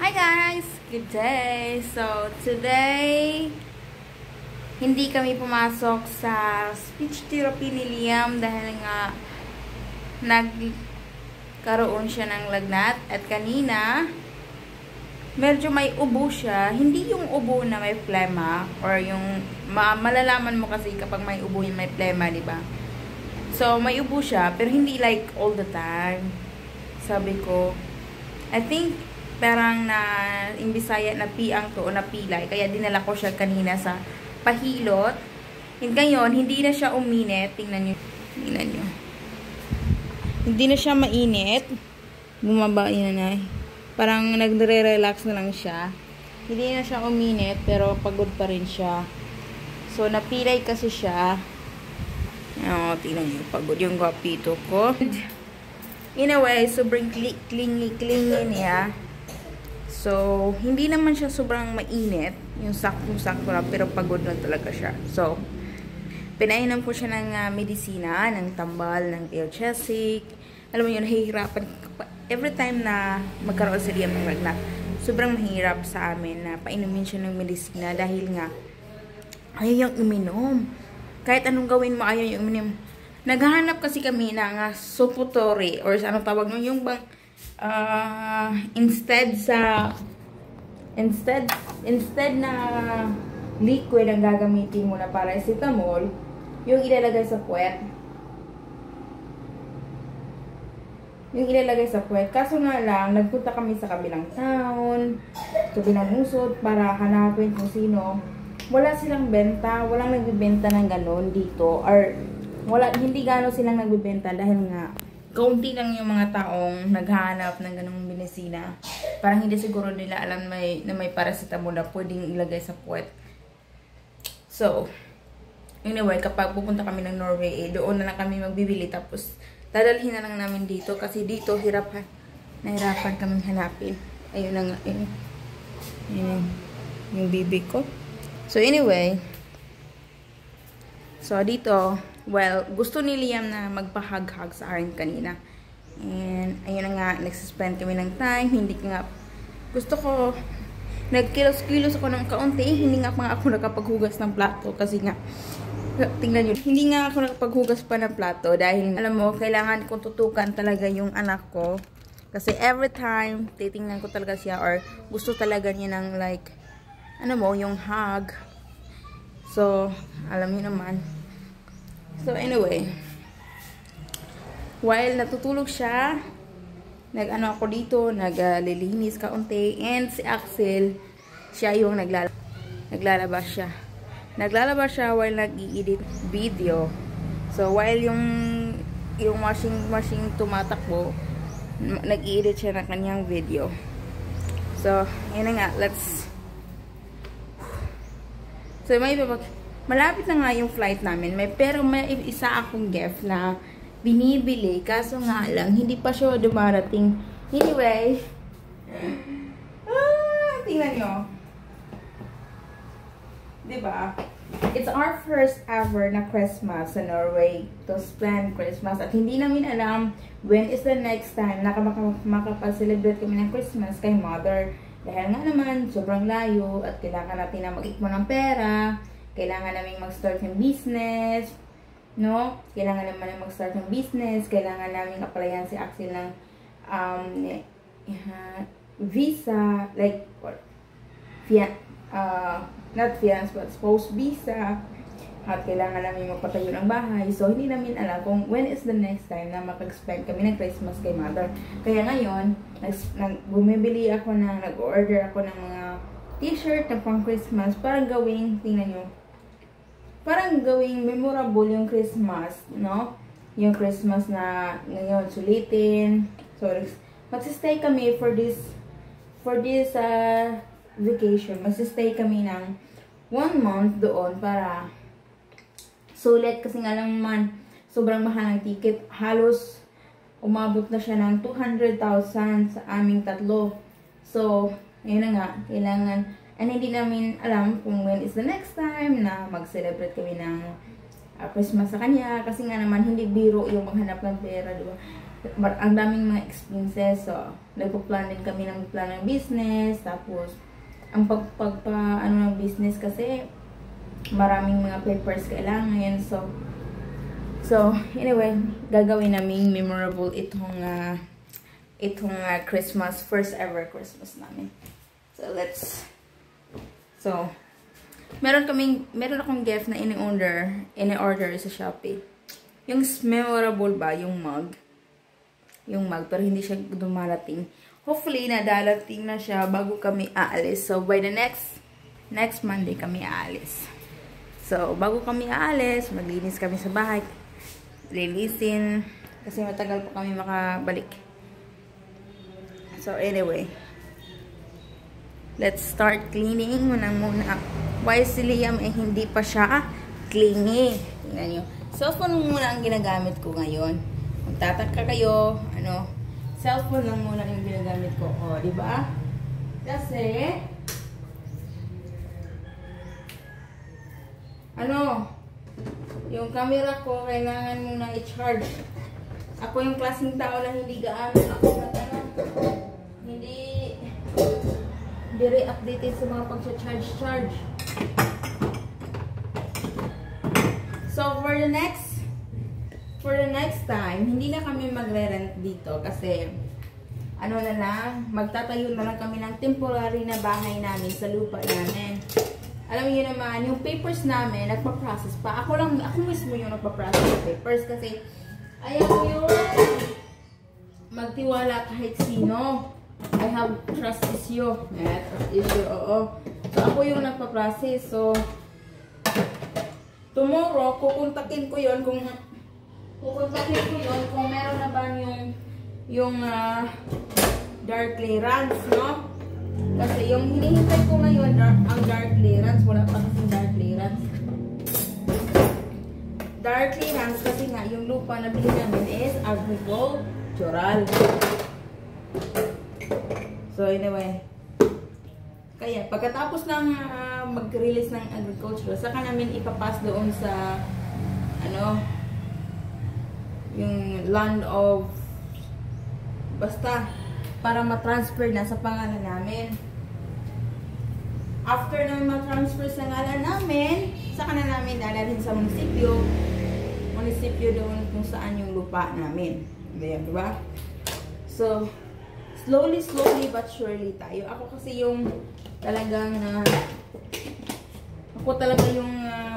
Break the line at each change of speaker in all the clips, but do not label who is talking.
Hi guys! Good day! So, today, hindi kami pumasok sa speech therapy ni Liam dahil nga nagkaroon siya ng lagnat. At kanina, medyo may ubo siya. Hindi yung ubo na may plema or yung malalaman mo kasi kapag may ubo yung may plema, di ba? So, may ubo siya pero hindi like all the time. Sabi ko, I think parang na imbisaya na piang to o na pilay. Kaya dinala ko siya kanina sa pahilot. And ngayon, hindi na siya uminit. Tingnan nyo. Tingnan nyo. Hindi na siya mainit. Bumaba yun na. Parang nagre-relax na lang siya. Hindi na siya uminit pero pagod pa rin siya. So, napilay kasi siya. Oh, tingnan nyo. Pagod yung gwapito ko. In a way, sobrang clingy niya. So, hindi naman siya sobrang mainit. Yung sakto-sakto lang, pero pagod lang talaga siya. So, pinainom ko siya ng medisina, ng tambal, ng Teochesic. Alam mo yun, nahihirapan. Every time na magkaroon si Liam ng lagnat, sobrang mahirap sa amin na painumin siya ng medisina dahil nga, ayaw yung uminom. Kahit anong gawin mo, ayaw yung uminom. Naghahanap kasi kami ng suppository or anong tawag nyo, yung bang instead na liquid ang gagamitin mo na paracetamol, yung ilalagay sa puwet. Yung ilalagay sa puwet. Kaso nga lang, nagpunta kami sa kabilang town, sa Binangusod, para hanapin kung sino. Wala silang benta, walang nagbibenta ng ganon dito, or hindi gano'n silang nagbibenta dahil nga kaunti lang yung mga taong naghahanap ng ganung medisina. Parang hindi siguro nila alam na may paracetamol na pwedeng ilagay sa puwet. So, anyway, kapag pupunta kami ng Norway, doon na lang kami magbibili. Tapos, dadalhin na lang namin dito. Kasi dito, nahirapan kaming hanapin. Ayun na nga. Ayun yung bibig ko. So, anyway. So, dito, well, gusto ni Liam na magpahag-hag sa akin kanina. And, ayun na nga, nagsuspend kami ng time. Hindi nga, gusto ko, nagkilos-kilos ako ng kaunti. Hindi nga pa ako nakapaghugas ng plato. Kasi nga, tingnan nyo, hindi nga ako nakapaghugas pa ng plato. Dahil, alam mo, kailangan kong tutukan talaga yung anak ko. Kasi every time, titingnan ko talaga siya. Or, gusto talaga niya ng like, ano mo, yung hug. So, alam niyo naman. So, anyway. While natutulog siya, nag-ano ako dito, naglilinis kaunti. And si Axel, siya yung naglalaba siya. Naglalaba siya while nag-i-edit video. So, while yung washing tumatakbo, nag-i-edit siya ng kanyang video. So, yun na nga, So, malapit na nga yung flight namin. Pero may isa akong gift na binibili. Kaso nga lang, hindi pa siya dumarating. Anyway. Tingnan nyo. Diba? It's our first ever na Christmas sa Norway. To spend Christmas. At hindi namin alam when is the next time na makapag-celebrate kami ng Christmas kay Mother. Dahil nga naman, sobrang layo at kailangan natin na mag-ikmo ng pera. Kailangan namin mag-start ng business. No? Kailangan naman mag-start ng business. Kailangan namin applyan si Axel ng visa. Like, not fiance, but spouse visa. At kailangan namin magpatayo ng bahay. So, hindi namin alam kung when is the next time na makag-spend kami ng Christmas kay Mother. Kaya ngayon, bumibili ako nag-order ako ng mga t-shirt na pang Christmas para gawing, tingnan nyo, parang gawing memorable yung Christmas, no? Yung Christmas na ngayon sulitin. So, magsistay kami for this vacation. Magsistay kami ng 1 month doon para sulit kasi nga lang man sobrang mahal ng ticket. Halos umabot na siya ng 200,000 sa aming tatlo. So, yun na nga, kailangan. And hindi namin alam kung when is the next time na mag-celebrate kami ng Christmas sa kanya. Kasi nga naman, hindi biro yung maghanap ng pera, diba? ang daming mga expenses. So, nagpo-plan din kami ng plan ng business. Tapos, ang ano ng business kasi, maraming mga papers kailangan. So anyway, gagawin namin memorable itong Christmas, first ever Christmas namin. So, meron akong gift na ini-order sa Shopee. Yung memorable ba, yung mug, pero hindi siya dumarating. Hopefully, nadarating na siya bago kami aalis. So, by the next Monday kami aalis. So, bago kami aalis, maglinis kami sa bahay. Lilisin. Kasi matagal pa kami makabalik. So, anyway. Let's start cleaning. Muna. Why si Liam hindi pa siya clingy? Tingnan nyo. Cellphone muna ang ginagamit ko ngayon. Magtataka kayo, cellphone lang muna yung ginagamit ko. O, diba? Kasi, yung camera ko, kailangan muna i-charge. Ako yung klaseng tao na hindi very updated sa mga pag-charge. So, for the next time, hindi na kami magre-rent dito kasi, magtatayo na lang kami ng temporary na bahay namin sa lupa namin. Alam niyo naman, yung papers namin, nagpa-process pa. Ako mismo yung nagpa-process ng papers kasi ayaw ko yung magtiwala kahit sino. I have trust issue. Trust issue, oo. So, ako yung nagpa-process. So, tomorrow, kukontakin ko yun kung meron na ba yung dark clearance, no? Kasi yung hinihintay ko ngayon, ang dark clearance, wala pa kasing dark clearance. Dark clearance kasi nga, yung lupa na bili namin is agricultural. So anyway, kaya pagkatapos ng mag-release ng agricultural, saka namin ipapas doon sa, yung land of, basta, para ma-transfer na sa pangalan namin. After na ma-transfer sa ngalan namin, saka na namin dadalhin sa munisipyo doon kung saan yung lupa namin. Diba? So, slowly but surely tayo. Ako kasi yung talagang ako talaga yung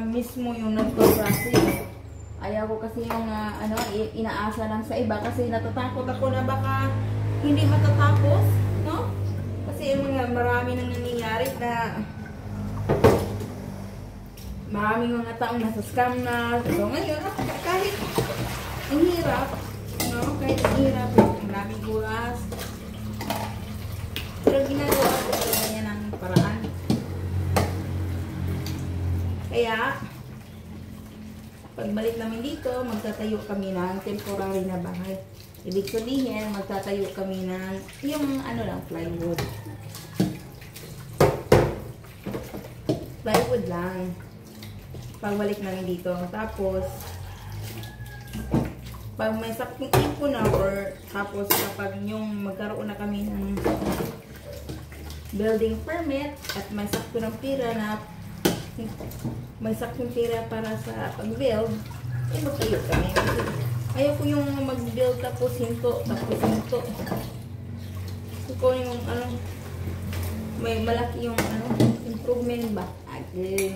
mismo yung nagpo-process. Ayaw ko kasi yung inaasa lang sa iba kasi natatakot ako na baka hindi matatapos, no? Kasi marami nang nangyayari na maraming mga taong nasa scam na. So ngayon, kahit ang hirap, no? Kahit ang hirap, maraming buras. Pero ginagawa ko talaga yan ang paraan. Kaya, pagbalik namin dito, magtatayo kami ng temporary na bahay. Ibig sabihin, magtatayo kami ng yung plywood. Plywood lang. Pagbalik namin dito. Tapos, pag may saktong ipon na tapos kapag yung magkaroon na kami ng building permit at may sakto ng pira para sa pag-build, magtayo kami. Ayaw ko yung mag-build tapos hinto. Gusto ko yung may malaki yung improvement ba? Okay.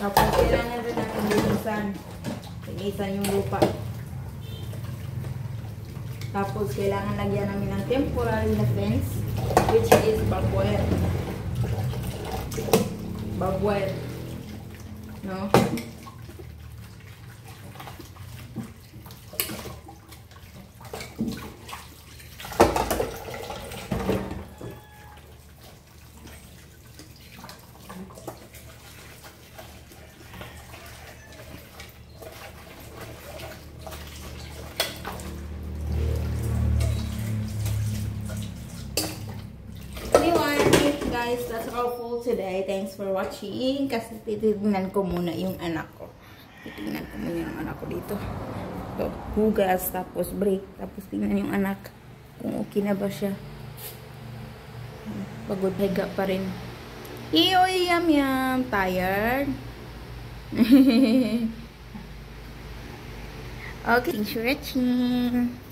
Tapos kailangan rin natin linisan yung lupa. Tapos kailangan lagyan namin ng temporary na fence, which is barbed wire. No? guys, that's all for today. Thanks for watching. Kasi titignan ko muna yung anak ko. Titignan ko muna yung anak ko dito. So, hugas, tapos break, tapos tingnan yung anak. Kung okay na ba siya. Pagod, higa pa rin. Yum yum. Tired? Okay, thanks for watching.